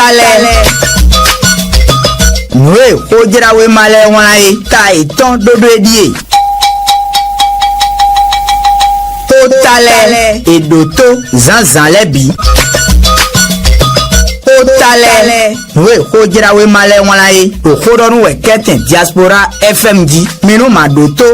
talẹ̀. Nwe ojirawe malẹ̀ wọn ayé ka ìtàn dodo edie. Ó talẹ̀ èdòtó zanzan lẹ́bi. Ó talẹ̀ nwe ojirawe malẹ̀ wọn ayé òkúrọ̀nù wẹ̀ kẹ́tẹ̀ diaspora FMG minnu ma dòtó.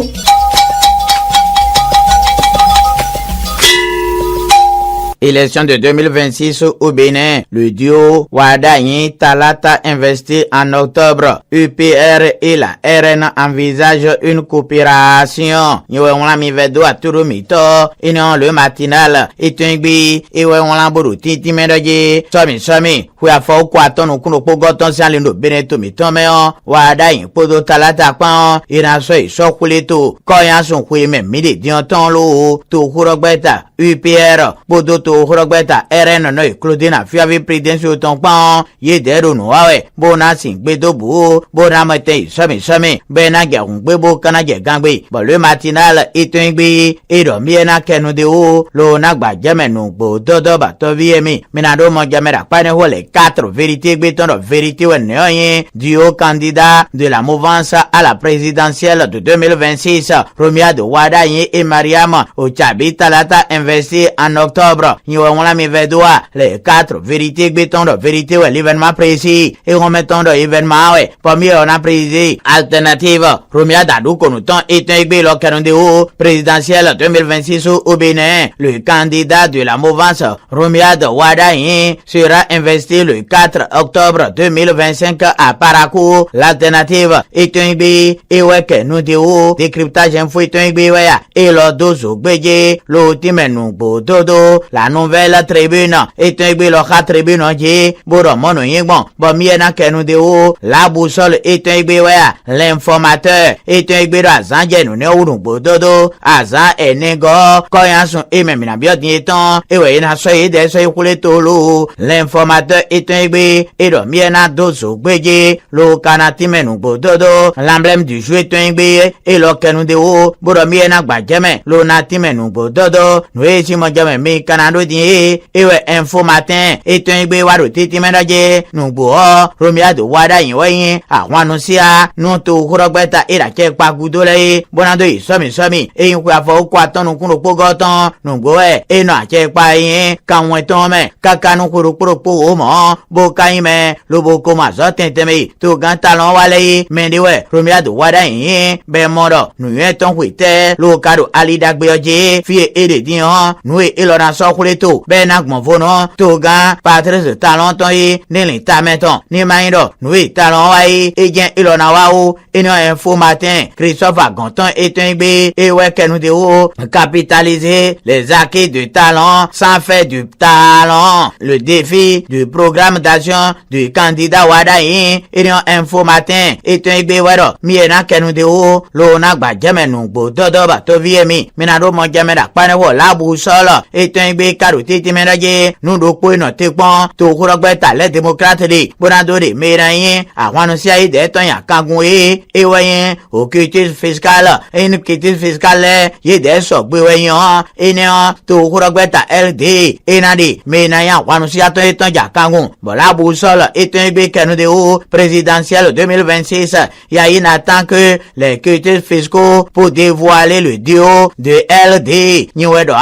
Élection de 2026 au Bénin, le duo Wadayin Talata investi en octobre. UPR et la RN envisagent une coopération. Ywe on la mi vedo a turumito, inon le matinal, itungbi, iwe on la boru titi medoji, somi, huya fo kwa ton ukuno pogoton si alindo Beneto mitomeo, Wadayin podo Talata kwan, ina so isokuleto, koyan son kwe men midi dionton lo, to hurogbeta, UPR, podo to horogbeta RN no Claudine fiavi prudence otonpan ye dero no awe bona sin gbedo bu bona mate somi bena ge gbebo kana je gangbe bo le matinal itungbi edo miena kenu de o lo na gba jemenu gbo dodo ba to viemi minado mo jamera pane hole 4 vérités gbeton de vérité wenne oyin du haut candidat de la mouvance à la présidentielle de 2026 Romia de Wadayin et Mariam Ochabi Talata investi en octobre. On la mi vedoa les 4 vérités béton de vérité ouais l'événement précis et on mettons de événement ouais parmi on a précisé alternative Romia Dadou Konuton est un bé le présidentiel 2026 au Bénin. Le candidat de la mouvance Romia de Wadayin sera investi le 4 octobre 2025 à Parakou. L'alternative est un bé et ouais que nous déo décryptage info est un bé ouais et le dozo béje l'ultime nous dodo la nouvelle tribune est un bilo tribune je boro mono yingbo bo miena kenu de o la boussole est un biwa l'informateur est un biro azanje no ne uru bododo aza enego koyansun ememina biodin etan ewe na so ide so ikule tolo l'informateur est un bi edo miena dozo gbeje lo kanati menu bododo l'emblème du jeu est un bi et lo kenu de o boro miena gbajeme lo nati menu bododo no esi mo jame mi kanado din ewe info matin eto igbe wa ro titi medaje nugbo Romia de Wadayin weyin àwọn anusia nu to horogbeta ira che pagudo le bonado isomi eyin ku afo ku atonu kun ropo gotan nugbo eno ache pa yin kawon ton me kakanu kuropo o mo bo kayin me lobo ko ma so tenteme to gan talon wale mendewe Romia de Wadayin be moro nu yen ton kwete lo kado alidagbe oje fi ede din nu e lona so kuleto be na gbon fono toga Patrice talon ton yi nilin tameton ni maindo nui talon wa yi ejen ilona wa o eno info matin Christophe Agonton etingbe ewe kenu de o capitaliser les acquis du talent sans faire du talent. Le défi du programme d'action du candidat Wadayin eno info matin etingbe wero miena kenu de o lo na gba jemenu gbo dodo ba to viemi minado mo jemera panewo labu solo etingbe karoti ti menaje nudo po ino te pon to horogbeta le démocrate de bonado de merayin àwọn anusia ide ton ya kangun eweyin okiti fiscal iniquity fiscal ye de so gbe weyin eni to horogbeta LD enade menayin àwọn anusia ton eton ja kangun bola bu solo eton igbe kenu de o présidentiel 2026 ya in attend que les critiques fiscaux pour dévoiler le duo de LD niwedo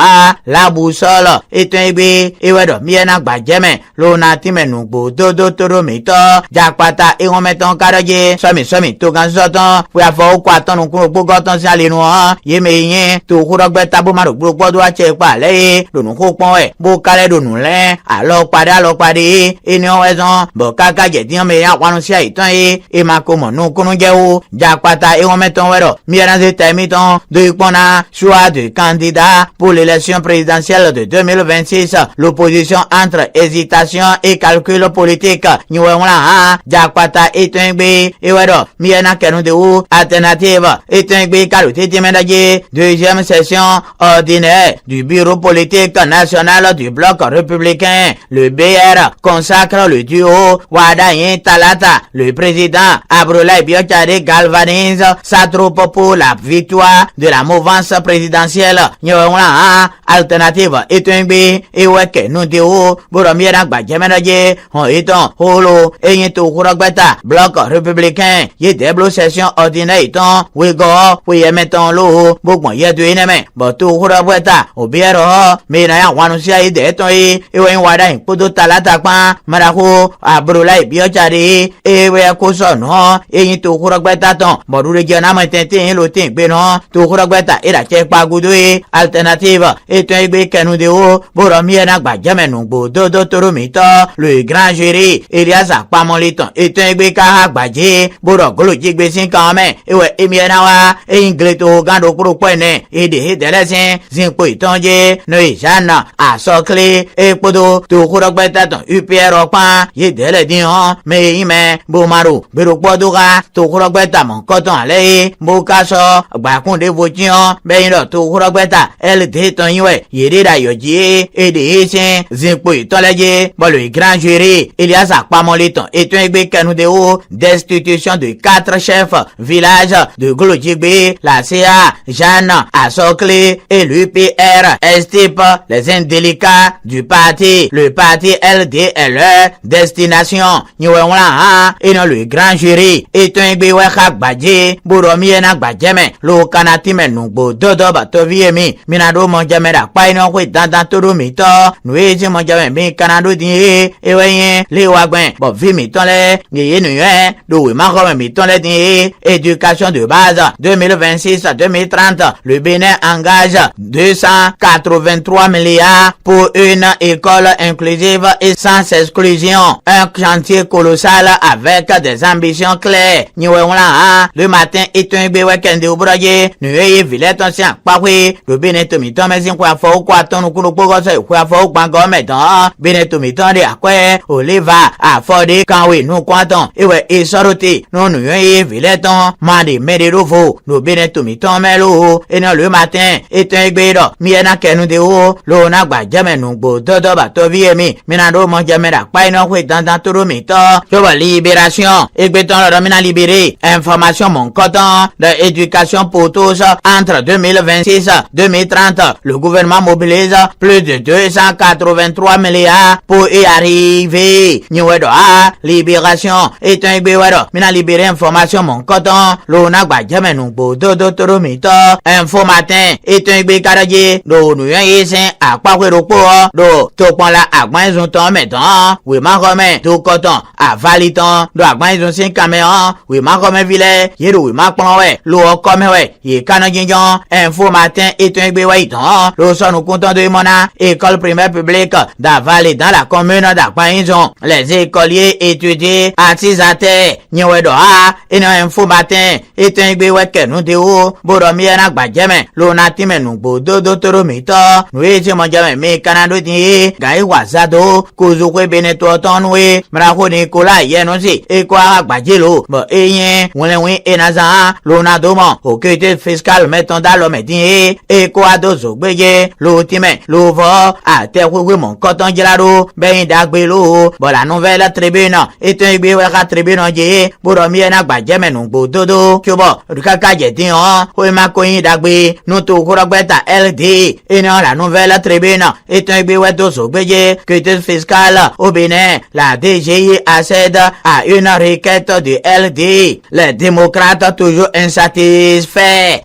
la boussole eton igbe ewedo miena gbajeme lo na timenu gbo dodo toro mito jakpata ihon meton karoje somi to gan soton we afo ko atonu kun gbogo ton si alenu yeme yin to kurogbe tabo maru gbogo do ache pa le lonu ko pon bo kale donu le alo pade eni o ezon bo kaka je dian me ya wanu si aitan e ma ko mo nu kunu je o jakpata ihon meton wero miena de temiton do ipona choix de candidat pour l'élection présidentielle de 2026 l'opposition entre hésitation et calcul politique niwe wala jakpata etengbe ewedo miena kenu de o alternative etengbe karote timedaje deuxième session ordinaire du bureau politique national du bloc républicain. Le BR consacre le duo Wadayin Talata. Le président Abdoulaye Biochade galvanise sa troupe pour la victoire de la mouvance présidentielle. Niwe wala alternative gbe ewe kenu de o boro mi na gbajemenoje hon itan holo eyin to kurogbeta bloc républicain ye deblo session ordinaire itan we go we yemetan lo bogbon ye do ineme but to kurogbeta obiero mi na ya wanu si ayi de ton ewe wada ipodo talata pa marako abrola ibiojare ewe ko sono eyin to kurogbeta ton bodure je na mo tete lo tin gbe no to kurogbeta ira che pagudo alternative eton egbe kenu de o boro mi na gbajemenu gbo dodo toro mi to le grand jury Elias Apamolitan eton egbe ka gbaje boro golo jigbe sin kan me ewe emi na wa ingleto gando kuro po ne ede delesin zinpo itonje no isana asokle epodo to kurogbeta ton UPR opan ye dele din han me ime bo maro bero podoga to kurogbeta mon koton ale bo kaso gbakunde vojian beyin lo to kurogbeta LD ton yiwe yere da yoji ede esin zinpo itonleje bo le grand jury Elias Apamolitan eton egbe kenu de o destitution de 4 chefs village de Glojigbe, la CA, Jeanne, Asokle et l'UPR estime les indélicats du parti. Le parti LDLE destination Nyouenwala et non le grand jury eton egbe weka gbaje boromi ena gbajeme lo kanatime nugbo dodo batoviemi minado monjame da pa ina kwe dandan toro mi to nuezi monjame mi kanado din eweyen le wagben bo vi mi ton le yeye nuyen do we ma ko mi ton le din éducation de base 2026-2030 le Bénin engage 283 milliards pour une école inclusive et sans exclusion, un chantier colossal avec des ambitions claires. Le matin eton gbe weekend obraje nuye villette ancien pawe le Bénin tomi ton mesin kwa fo kwa ton kuro pogo so kwa fo gbango medan Bénin tomi ton de akwe oliva afode kanwe nu kwanton ewe isorote no nuye villette mande mederovo le Bénin tomi ton melo et non le matin eton gbe do mi ena kenu de o lo na gbajame nu gbo dodo ba to vi emi minado mo jame da pa ina kwe dandan toro mi to joba libération egbe ton lo mina libéré information mon coton de éducation pour tous entre 2026-2030 le gouvernement mobilise plus de 283 milliards pour y arriver nyewedo a libération eton egbe wedo mina libéré information mon coton lo na gbajame nu gbo dodo toro mi to info matin eton egbe karaje do nu yan yesen apapero po do to pon la agbon izun ton metan we ma come to coton avalitan do agbon izun sin caméra we ma come vile yero we ma pon we lo oko me we ye kana jinjan info matin eton egbe wa itan lo sonu content de mona école primaire publique d'Avaler dans la commune d'Agbon izun les écoliers étudiants artisate nyewedo a ina info matin eton egbe we kenu de o boromi na gbajeme lo na timenu gbo dodo toro mi to nu eje mo jame mi kanado din gai wazado kuzu kwe beneto ton we mrako ni kola yenu si ekwa gbajelo bo eyin wonlen enaza lo na domo okete fiscal meton da lo medin ekwa dozo gbeje lo time lo vo atekwe mon koton jelaro beyin dagbe lo bo la nouvelle tribune eton igbe we ka tribune je boromi na gbajeme nu gbo dodo kyobo rukaka je din o ma koyin dagbe nu to kurogbeta LD ina la nouvelle tribune eton igbe we dozo gbeje que fiscale au Bénin la DGI accède à une requête de LD les démocrates toujours insatisfaits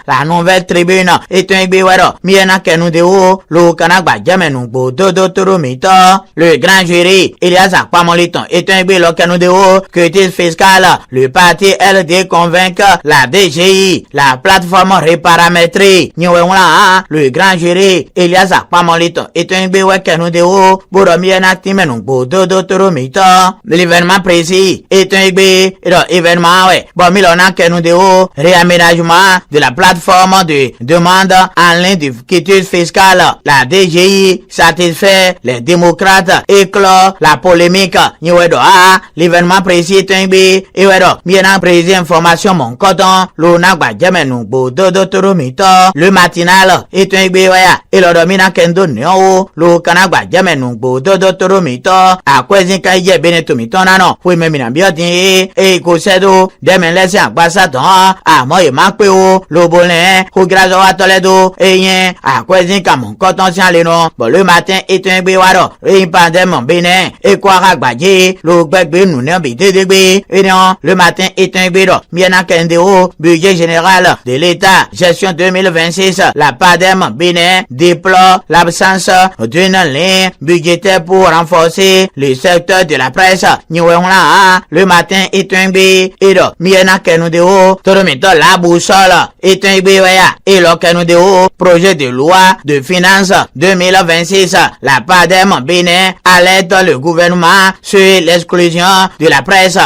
la nouvelle tribune eton igbe we do miena kenu de o lo kanagba jamenu gbo dodo toro mito le grand jury Elias Apamolitan eton igbe lo kenu de o que fiscale le parti LD convainc la DGI la plateforme reparamétrée le grand jury Elias Apamolitan eton igbe we kenu de o boromi na timenu gbo dodo toro mito l'événement précis eton igbe événement we bon milona kenu de o réaménagement de la plateforme de demande en ligne de quitus fiscale la DGI satisfait les démocrates éclore la polémique nyewedo a l'événement précis eton igbe ewedo miena précis information mon coton lo na gbajamenu gbo dodo toro mito le matinal eton igbe waya elodomina kendo nyo lo kana gbajamenu gbo dodo toro mito akwezin ka je beneto mito nano we memina biodin ko sedo demen lese agbasa ton amo e ma pe o lo bolen ko grazo wa toledo eyen akwezin Camon, Cotentin les noms. Bon, le matin, est un béwaro. Et pendant mon bénin. Et quoi, ragbadje. Le bec nous n'en bité de bé. Et non, le matin, est un bédo. Bien à Kendéo. Budget général de l'État. Gestion 2026. La PADEM bénin déplore l'absence d'une ligne budgétaire pour renforcer le secteur de la presse. Le matin, est un bé. Et donc, bien à Kendéo. Toromito la boussole. Est un bé, et le Kendéo. Projet de loi de finances 2026. La PADEM bénin alerte le gouvernement sur l'exclusion de la presse.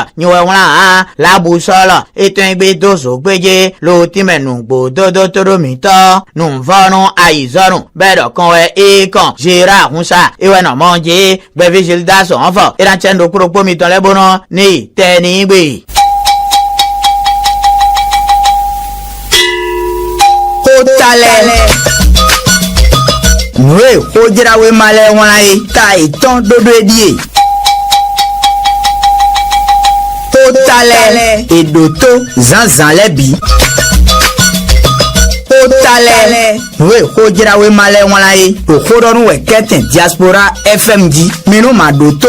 La boussole est un bédo soubéje. L'ultime nous bodo toromito. Nous venons à Isoron. Bedo kon et kon. Gérard Moussa. Et ouais non manger. Bevigil da son enfant. Et la tienne de propos miton les bonons. Ni teni bé. Tale Noé ojira we male wanaye ta iton dodo edie Tale edoto zanzan lebi Tale Noé ojira we male wanaye okodonu we keten diaspora FMG minu madoto